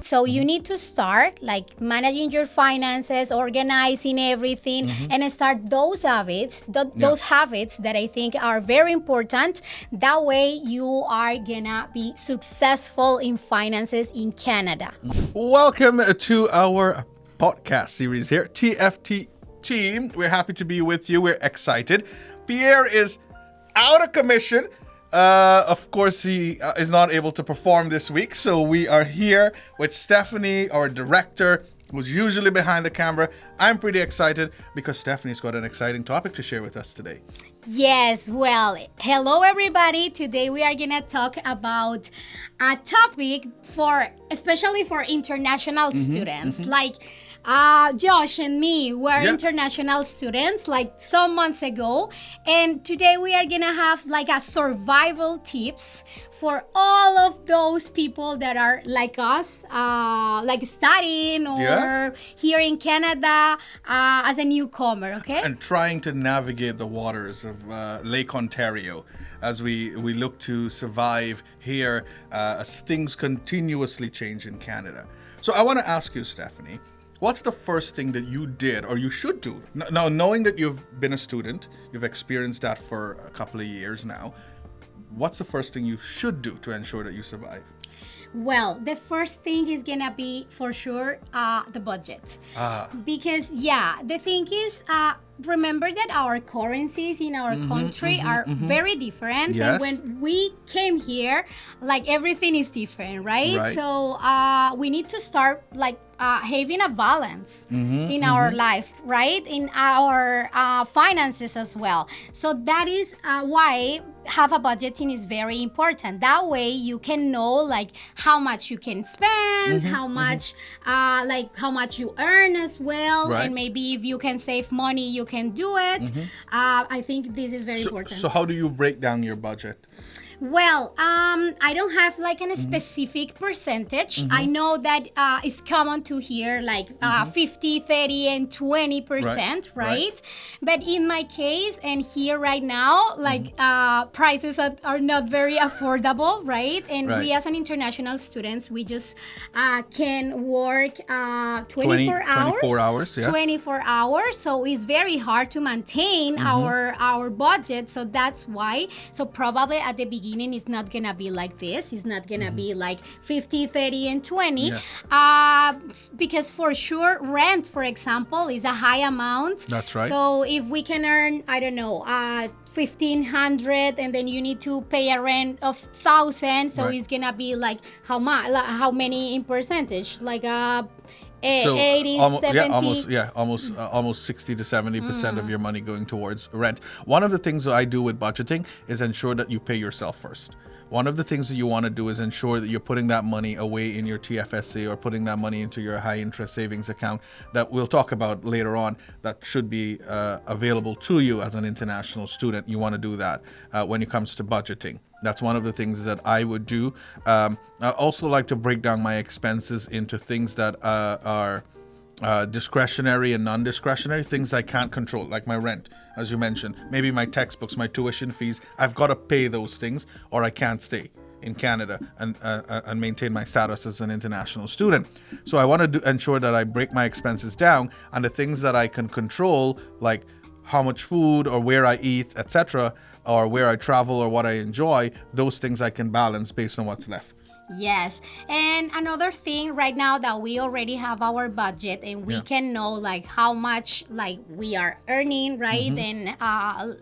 So you need to start like managing your finances, organizing everything, and start those habits, those habits that I think are very important. That way you are gonna be successful in finances in Canada. Welcome to our podcast series here, TFT team. We're happy to be with you. We're excited. Pierre is out of commission. Of course, he is not able to perform this week. So we are here with Stephanie, our director, who's usually behind the camera. I'm pretty excited because Stephanie's got an exciting topic to share with us today. Yes, well, hello everybody. Today we are gonna talk about a topic especially for international students. Like Josh and me were international students like some months ago, and today we are gonna have like a survival tips for all of those people that are like us, like studying or here in Canada as a newcomer, okay? And trying to navigate the waters of Lake Ontario as we look to survive here as things continuously change in Canada. So I want to ask you, Stephanie, what's the first thing that you did or you should do? Now, knowing that you've been a student, you've experienced that for a couple of years now, what's the first thing you should do to ensure that you survive? Well, the first thing is gonna be for sure the budget. Because the thing is, remember that our currencies in our country are very different. Yes. And when we came here, like everything is different, right? So we need to start like having a balance in our life, right? In our finances as well. So that is why have a budgeting is very important. That way you can know like how much you can spend, how much how much you earn as well, and maybe if you can save money you can do it. I think this is very important. So how do you break down your budget? Well, I don't have like a specific percentage. I know that it's common to hear like 50, 30, and 20%, right? But in my case, and here right now, like prices are not very affordable, right? And we as an international students, we just can work 24 hours. 24 hours, yes. 24 hours. So it's very hard to maintain our budget. So that's why. So probably at the beginning, it's not gonna be like this. It's not gonna be like 50, 30, and 20. Because for sure, rent, for example, is a high amount. That's right. So if we can earn, I don't know, 1,500, and then you need to pay a rent of 1,000. So it's gonna be like how much? How many in percentage? Like 80, 70. Almost 60 to 70% of your money going towards rent. One of the things that I do with budgeting is ensure that you pay yourself first. One of the things that you want to do is ensure that you're putting that money away in your TFSA or putting that money into your high interest savings account that we'll talk about later on that should be available to you as an international student. You want to do that when it comes to budgeting. That's one of the things that I would do. I also like to break down my expenses into things that are discretionary and non-discretionary, things I can't control, like my rent, as you mentioned, maybe my textbooks, my tuition fees. I've got to pay those things or I can't stay in Canada and maintain my status as an international student. So I want to ensure that I break my expenses down, and the things that I can control, like how much food or where I eat, etc., or where I travel or what I enjoy, those things I can balance based on what's left. Yes. And another thing right now that we already have our budget and we can know like how much like we are earning, right? And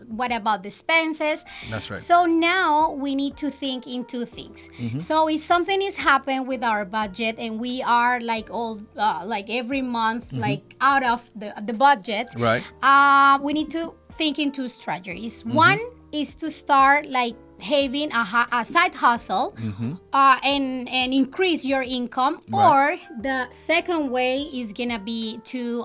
what about the expenses? That's right. So now we need to think in two things. So if something is happening with our budget and we are like all like every month like out of the budget, right? We need to think in two strategies. One is to start like having a side hustle and increase your income, or the second way is gonna be to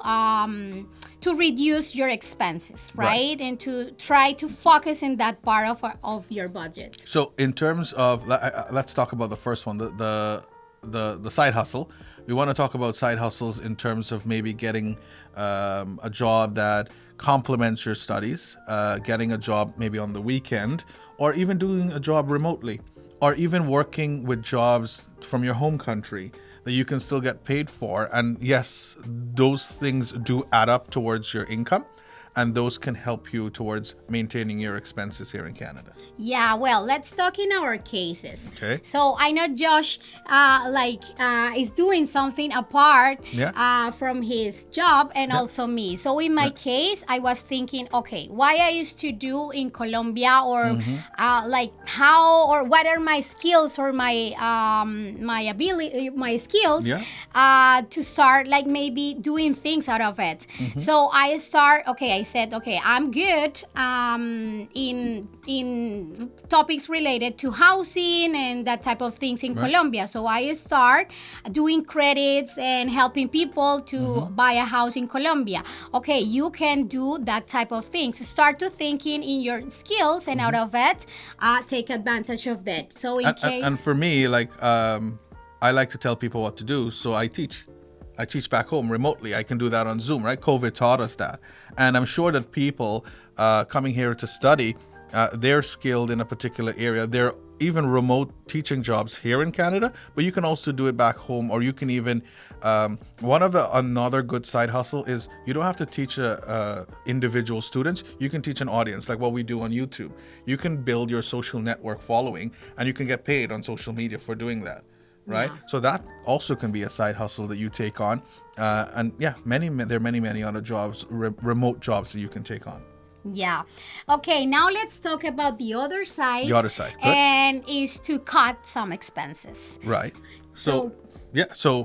reduce your expenses, right? And to try to focus in that part of your budget. So in terms of let's talk about the first one, the side hustle. We want to talk about side hustles in terms of maybe getting a job that complements your studies, getting a job maybe on the weekend, or even doing a job remotely, or even working with jobs from your home country that you can still get paid for. And yes, those things do add up towards your income, and those can help you towards maintaining your expenses here in Canada. Yeah, well, let's talk in our cases. Okay. So I know Josh, is doing something apart from his job, and also me. So in my case, I was thinking, okay, why I used to do in Colombia, or like how, or what are my skills, or my my ability, my skills, to start like maybe doing things out of it. So I said, okay, I'm good in topics related to housing and that type of things in Colombia. So I start doing credits and helping people to buy a house in Colombia. Okay, you can do that type of things. Start to thinking in your skills, and out of it, take advantage of that. So and for me, like I like to tell people what to do, so I teach. I teach back home remotely. I can do that on Zoom, right? COVID taught us that. And I'm sure that people coming here to study, they're skilled in a particular area. There are even remote teaching jobs here in Canada, but you can also do it back home, or you can even, another good side hustle is you don't have to teach individual students. You can teach an audience, like what we do on YouTube. You can build your social network following, and you can get paid on social media for doing that. Right, so that also can be a side hustle that you take on, and there are many other jobs, remote jobs that you can take on. Yeah. Okay, now let's talk about the other side. The other side, good. And is to cut some expenses. Right. So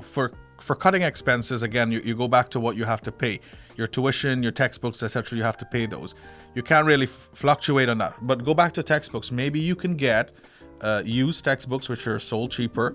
for cutting expenses, again, you go back to what you have to pay. Your tuition, your textbooks, etc. You have to pay those. You can't really fluctuate on that. But go back to textbooks. Maybe you can get used textbooks, which are sold cheaper,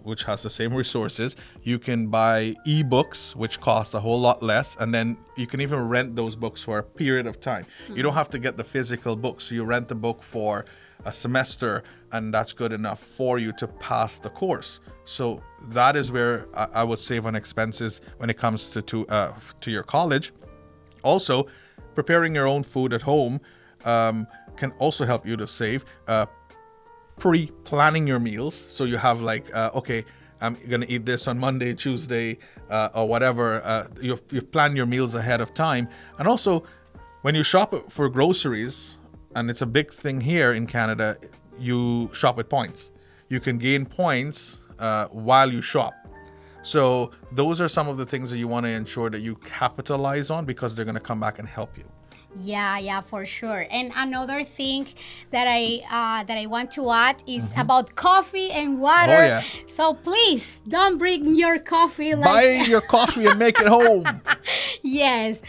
which has the same resources. You can buy ebooks, which cost a whole lot less, and then you can even rent those books for a period of time. You don't have to get the physical book, so you rent the book for a semester, and that's good enough for you to pass the course. So that is where I would save on expenses when it comes to your college. Also, preparing your own food at home can also help you to save. Pre-planning your meals, so you have like okay, I'm gonna eat this on Monday, Tuesday, or whatever. You've planned your meals ahead of time. And also, when you shop for groceries, and it's a big thing here in Canada, you shop with points. You can gain points while you shop. So those are some of the things that you want to ensure that you capitalize on, because they're going to come back and help you. Yeah, for sure. And another thing that I want to add is about coffee and water. Oh, yeah. So please don't bring your coffee. Buy your coffee and make it home. Yes.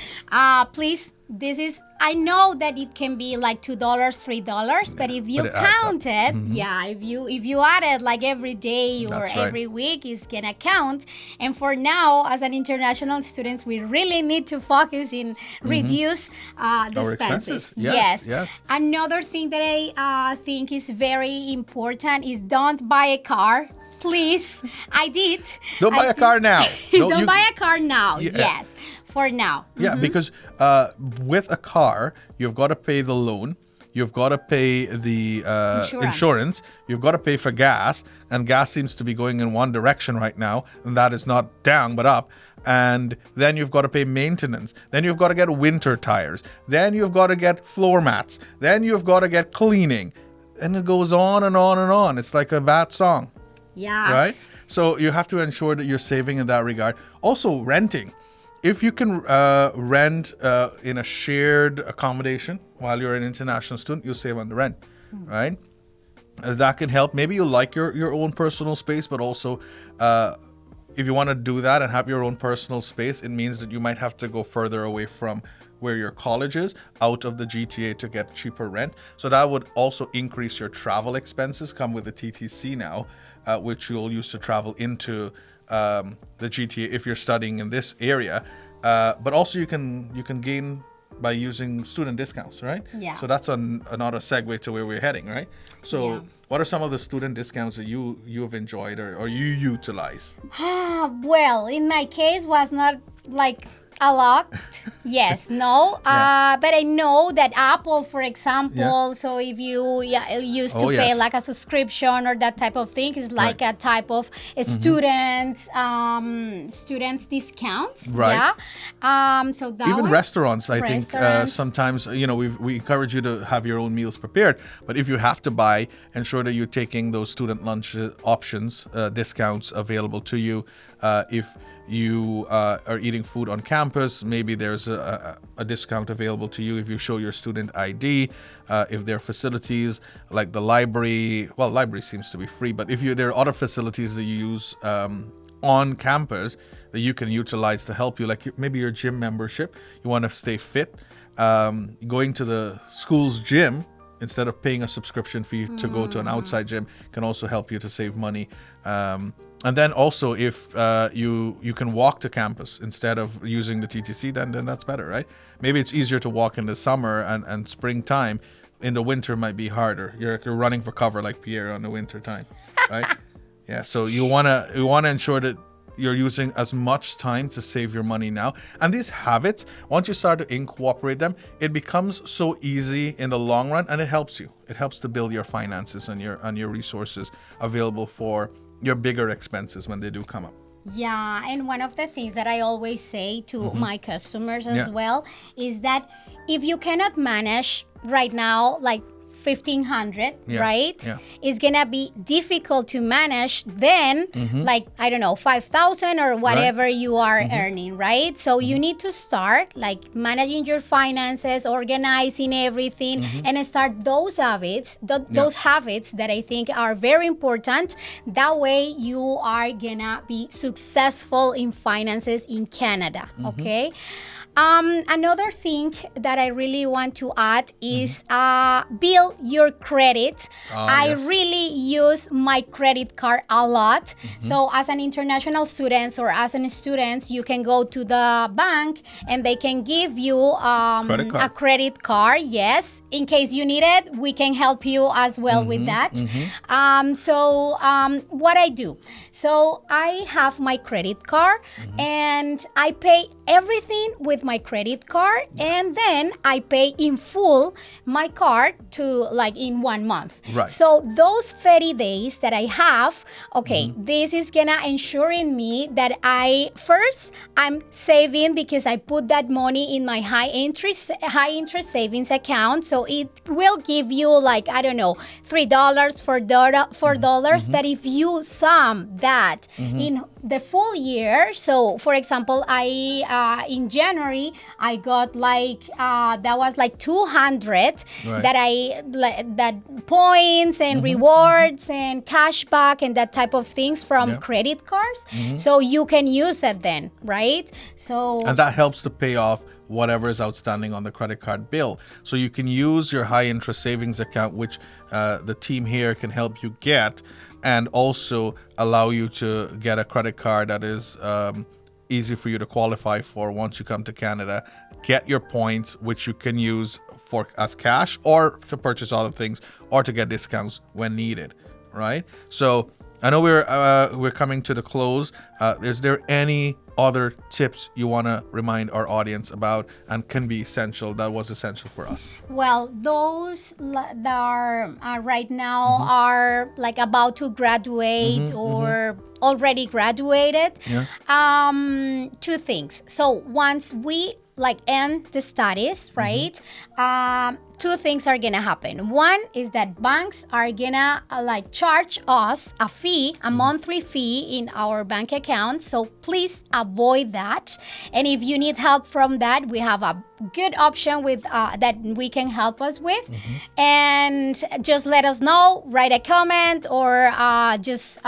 Please. This is, I know that it can be like $2, $3, but if you count it, if you add it like every day or every week, it's gonna count. And for now, as an international students, we really need to focus in reduce the expenses. Yes. Another thing that I think is very important is don't buy a car. Please, I did. Don't buy a car now. Don't buy a car now. Yes. For now. Yeah, because with a car, you've got to pay the loan, you've got to pay the insurance, you've got to pay for gas, and gas seems to be going in one direction right now, and that is not down but up. And then you've got to pay maintenance, then you've got to get winter tires, then you've got to get floor mats, then you've got to get cleaning, and it goes on and on and on. It's like a bad song. Yeah. Right? So you have to ensure that you're saving in that regard. Also, renting. If you can rent in a shared accommodation while you're an international student, you'll save on the rent, right? That can help. Maybe you like your own personal space, but also if you want to do that and have your own personal space, it means that you might have to go further away from where your college is, out of the GTA, to get cheaper rent. So that would also increase your travel expenses, come with the TTC now, which you'll use to travel into the GTA if you're studying in this area, but also you can gain by using student discounts, right? Yeah. So that's another segue to where we're heading, right? So what are some of the student discounts that you have enjoyed or you utilize? Well, in my case was not like a lot. Yes, no. But I know that Apple, for example, so if you used to pay like a subscription or that type of thing, is like a type of student discounts. Right. Yeah. So that even one, restaurants, I think sometimes, we encourage you to have your own meals prepared. But if you have to buy, ensure that you're taking those student lunch options, discounts available to you. If you are eating food on campus, maybe there's a discount available to you if you show your student ID. If there are facilities like the library, well, library seems to be free, but if there are other facilities that you use on campus that you can utilize to help you, like maybe your gym membership, you want to stay fit, going to the school's gym instead of paying a subscription fee to go to an outside gym can also help you to save money. And then also, if you can walk to campus instead of using the TTC, then that's better, right? Maybe it's easier to walk in the summer and springtime. In the winter might be harder. You're running for cover like Pierre on the winter time, right? Yeah. So you wanna ensure that you're using as much time to save your money now. And these habits, once you start to incorporate them, it becomes so easy in the long run, and it helps you. It helps to build your finances and your resources available for your bigger expenses when they do come up. Yeah, and one of the things that I always say to my customers as well is that if you cannot manage right now, like 1,500, right? Yeah. It's gonna be difficult to manage then, like, I don't know, 5,000 or whatever you are earning, right? So you need to start like managing your finances, organizing everything, and start those habits, those habits that I think are very important. That way you are gonna be successful in finances in Canada, okay? Another thing that I really want to add is build your credit. I really use my credit card a lot. So as an international student or as a student, you can go to the bank and they can give you a credit card. Yes, in case you need it, we can help you as well with that. What I do, so I have my credit card and I pay everything with my credit card, and then I pay in full my card to like in 1 month. Right. So those 30 days that I have, this is gonna ensuring me that I'm saving because I put that money in my high interest savings account. So it will give you like, I don't know, $3, $4. But if you sum that in the full year, so for example, I in January I got like that was like 200 that points and rewards and cashback and that type of things from credit cards. So you can use it then, right? And that helps to pay off whatever is outstanding on the credit card bill. So you can use your high interest savings account, which the team here can help you get, and also allow you to get a credit card that is easy for you to qualify for once you come to Canada. Get your points, which you can use for as cash or to purchase other things or to get discounts when needed, right? So I know we're coming to the close. Is there any other tips you want to remind our audience about and can be essential, that was essential for us? Well, those that are right now are like about to graduate or already graduated. Two things. So once we like end the studies, right? Two things are gonna happen. One is that banks are gonna like charge us a fee, a monthly fee in our bank account. So please avoid that. And if you need help from that, we have a good option with that we can help us with. And just let us know, write a comment, or just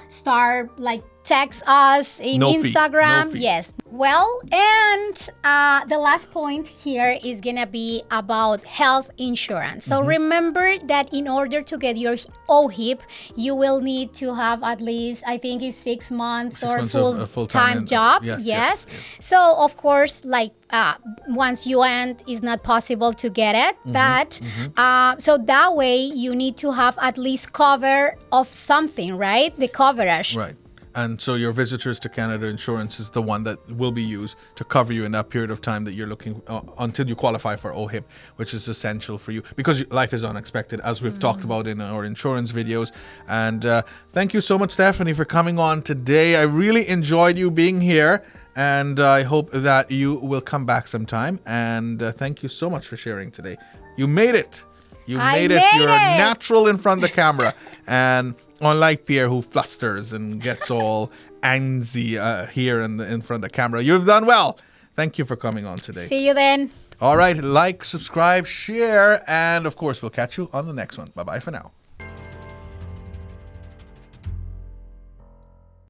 start like text us in Instagram. No fee. Yes. Well, and the last point here is gonna be about health insurance. So remember that in order to get your OHIP, you will need to have at least, I think it's 6 months or full-time job. Yes. So of course, like once you end, it's not possible to get it. But so that way you need to have at least cover of something, right? The coverage. Right. And so your Visitors to Canada insurance is the one that will be used to cover you in that period of time that you're looking until you qualify for OHIP, which is essential for you because life is unexpected, as we've talked about in our insurance videos. And thank you so much, Stephanie, for coming on today. I really enjoyed you being here, and I hope that you will come back sometime. And thank you so much for sharing today. You made it. You made it. You're natural in front of the camera. And unlike Pierre, who flusters and gets all antsy here in front of the camera, you've done well. Thank you for coming on today. See you then. All right. Like, subscribe, share, and of course, we'll catch you on the next one. Bye-bye for now.